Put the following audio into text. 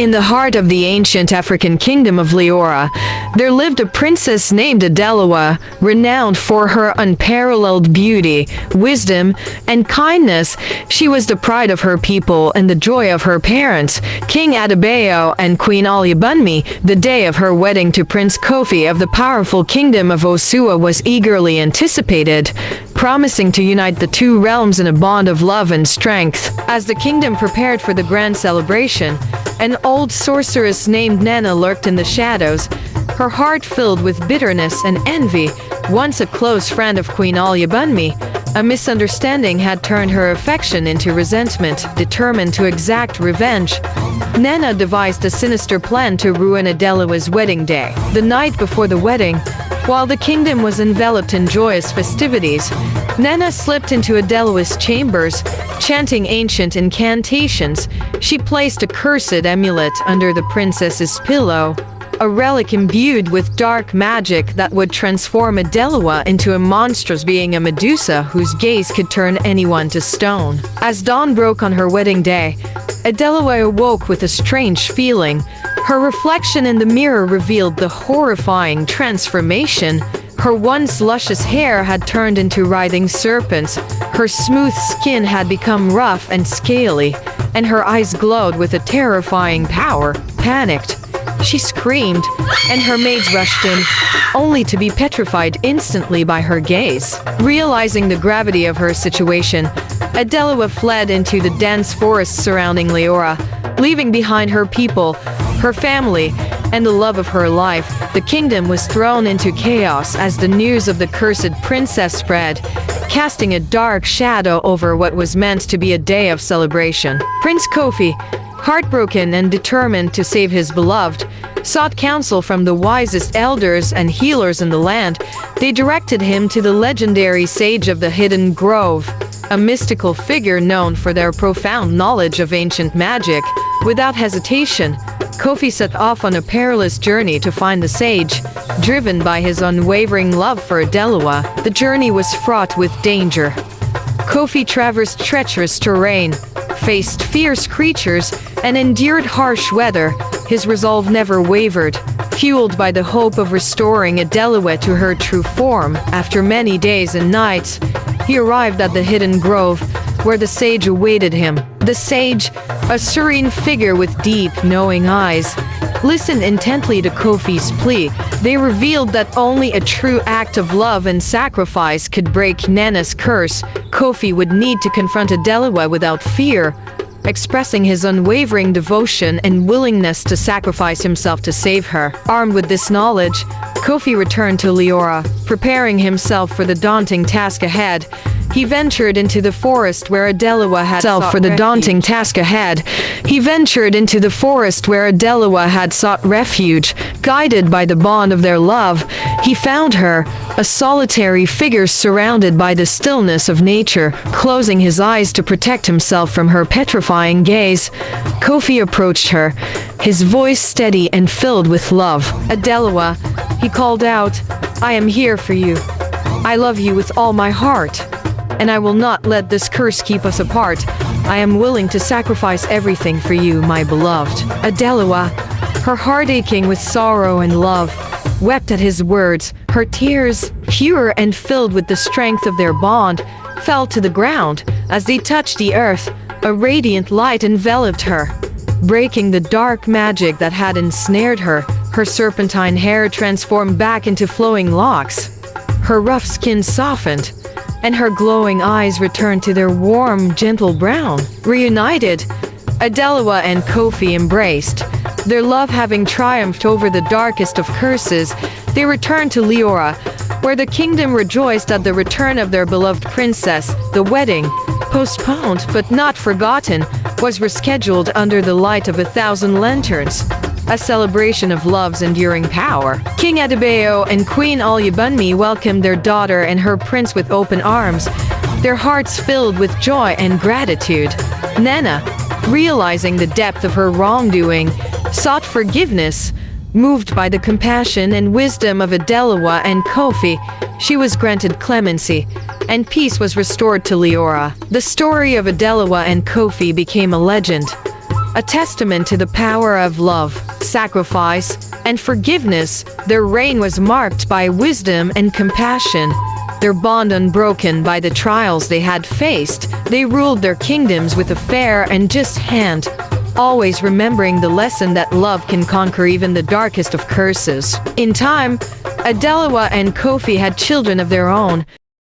In the heart of the ancient African kingdom of Leora, there lived a princess named Adeloa, renowned for her unparalleled beauty, wisdom, and kindness. She was the pride of her people and the joy of her parents, King Adebayo and Queen Aliyabunmi. The day of her wedding to Prince Kofi of the powerful kingdom of Osua was eagerly anticipated, promising to unite the two realms in a bond of love and strength. As the kingdom prepared for the grand celebration, an old sorceress named Nana lurked in the shadows, her heart filled with bitterness and envy. Once a close friend of Queen Aliyabunmi, a misunderstanding had turned her affection into resentment. Determined to exact revenge, Nana devised a sinister plan to ruin Adeloa's wedding day. The night before the wedding, while the kingdom was enveloped in joyous festivities, Nana slipped into Adeloa's chambers, chanting ancient incantations. She placed a cursed amulet under the princess's pillow, a relic imbued with dark magic that would transform Adeloa into a monstrous being, a Medusa whose gaze could turn anyone to stone. As dawn broke on her wedding day, Adeloa awoke with a strange feeling. Her reflection in the mirror revealed the horrifying transformation. Her once luscious hair had turned into writhing serpents, her smooth skin had become rough and scaly, and her eyes glowed with a terrifying power. Panicked, she screamed, and her maids rushed in, only to be petrified instantly by her gaze. Realizing the gravity of her situation, Adeloa fled into the dense forests surrounding Leora, leaving behind her people, her family, and the love of her life. The kingdom was thrown into chaos as the news of the cursed princess spread, casting a dark shadow over what was meant to be a day of celebration. Prince Kofi, heartbroken and determined to save his beloved, sought counsel from the wisest elders and healers in the land. They directed him to the legendary sage of the Hidden Grove, a mystical figure known for their profound knowledge of ancient magic. Without hesitation, Kofi set off on a perilous journey to find the sage, driven by his unwavering love for Adeloa. The journey was fraught with danger. Kofi traversed treacherous terrain, faced fierce creatures, and endured harsh weather. His resolve never wavered, fueled by the hope of restoring Adeloa to her true form. After many days and nights, he arrived at the Hidden Grove, where the sage awaited him. The sage, a serene figure with deep, knowing eyes, listened intently to Kofi's plea. They revealed that only a true act of love and sacrifice could break Nana's curse. Kofi would need to confront Adeloa without fear, expressing his unwavering devotion and willingness to sacrifice himself to save her. Armed with this knowledge, Kofi returned to Leora, preparing himself for the daunting task ahead. He ventured into the forest where Adeloa had sought refuge. Guided by the bond of their love, he found her, a solitary figure surrounded by the stillness of nature. Closing his eyes to protect himself from her petrifying gaze, Kofi approached her, his voice steady and filled with love. "Adeloa," he called out, "I am here for you. I love you with all my heart, and I will not let this curse keep us apart. I am willing to sacrifice everything for you, my beloved." Adeloa, her heart aching with sorrow and love, wept at his words. Her tears, pure and filled with the strength of their bond, fell to the ground. As they touched the earth, a radiant light enveloped her, breaking the dark magic that had ensnared her. Her serpentine hair transformed back into flowing locks. Her rough skin softened, and her glowing eyes returned to their warm, gentle brown. Reunited, Adeloa and Kofi embraced. Their love having triumphed over the darkest of curses, they returned to Leora, where the kingdom rejoiced at the return of their beloved princess. The wedding, postponed but not forgotten, was rescheduled under the light of 1,000 lanterns, a celebration of love's enduring power. King Adebayo and Queen Aliyabunmi welcomed their daughter and her prince with open arms, their hearts filled with joy and gratitude. Nana, realizing the depth of her wrongdoing, sought forgiveness. Moved by the compassion and wisdom of Adeloa and Kofi, she was granted clemency, and peace was restored to Leora. The story of Adeloa and Kofi became a legend, A testament to the power of love, sacrifice, and forgiveness, their reign was marked by wisdom and compassion. Their bond unbroken by the trials they had faced, they ruled their kingdoms with a fair and just hand, always remembering the lesson that love can conquer even the darkest of curses. In time, Adelawa and Kofi had children of their own,